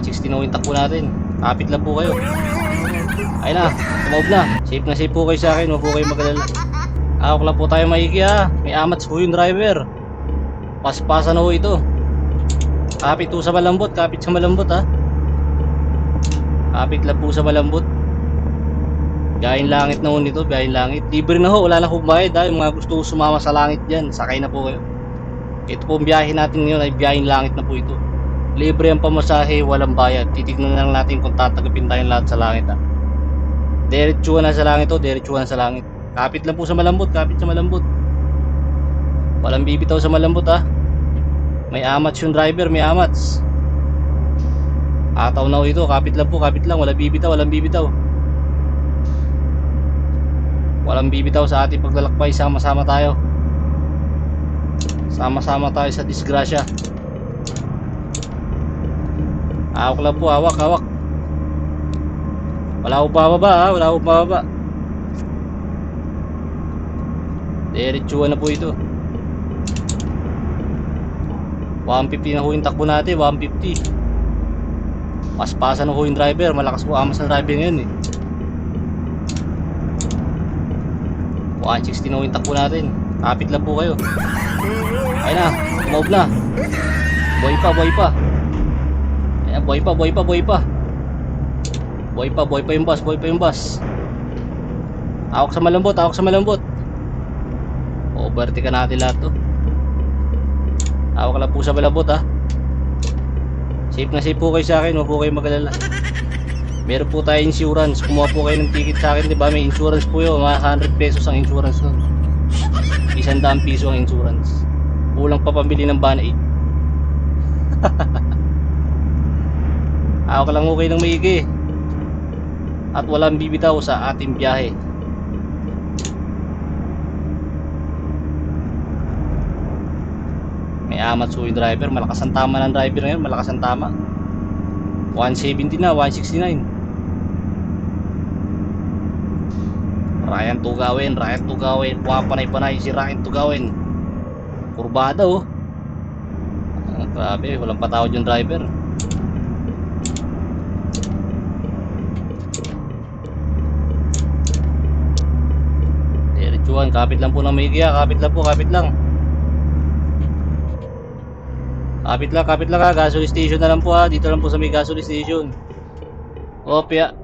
160 na yung takbo natin. Kapit lang po kayo. Ayun na, tumaob na. Safe po kayo sa akin, huwag po kayo mag-alala. Awak lang po tayo maigi ha. May amats po yung driver. Paspasan ho ito. Kapit po sa malambot, kapit sa malambot ha. Kapit lang po sa malambot. Biyahing langit na ho nito, biyahing langit. Libre na ho, wala na kong bayad ha. Yung mga gusto sumama sa langit dyan, sakay na po kayo. Ito po ang biyahe natin ngayon ay biyahing langit na po ito. Libre ang pamasahe, walang bayad. Titignan lang natin kung tatagapin tayong lahat sa langit ha. Diretsuhan na sa langit to, diretsuhan sa langit. Kapit lang po sa malambot, kapit sa malambot. Walang bibitaw sa malambot ha. May amats yung driver, may amats. Ataw na ho ito, kapit lang po, kapit lang. Walang bibitaw, walang bibitaw. Walang bibitaw sa ating paglalakbay, sama-sama tayo. Sama-sama tayo sa disgrasya. Hawak lang po, hawak, hawak. Wala akong bababa ha, wala akong bababa. Diretsuhan na po ito. 150 na ho yung takbo natin, 150. Paspasan na ho yung driver, malakas po amas ng driver ngayon eh. 160 na ho yung takbo natin. Kapit lang po kayo. Ayun na, tumaob na. Buhay pa, buhay pa. Ayan, buhay pa, buhay pa, buhay pa. Buhay pa, buhay pa yung bus, buhay pa yung bus. Hawak sa malambot, hawak sa malambot. Overtake natin lahat to. Hawak lang po sa malambot ha. Safe na safe po kayo sa akin, huwag po kayo mag-alala. Meron po tayo insurance. Kumuha po kayo ng ticket sa akin, diba? May insurance po yun, mga 100 pesos ang insurance nun. 100 piso ang insurance. Kulang pa pambili ng Band-Aid. Hawak lang okay ng maigi. At walang bibitaw sa ating biyahe. May amat yung driver. Malakas ang tama ng driver ngayon. Malakas ang tama. 170 na, 169. Ryan Tugawin, Ryan Tugawin. Pumapanay-panay si Ryan Tugawin. Kurbada oh. Grabe, walang patawad yung driver. Diretsuhan, kapit lang po ng Migya. Kapit lang po, kapit lang. Kapit lang ha, gasoline station na lang po ha. Dito lang po sa may gasoline station. Opya.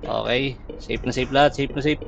Okay, safe na safe lahat, safe na safe.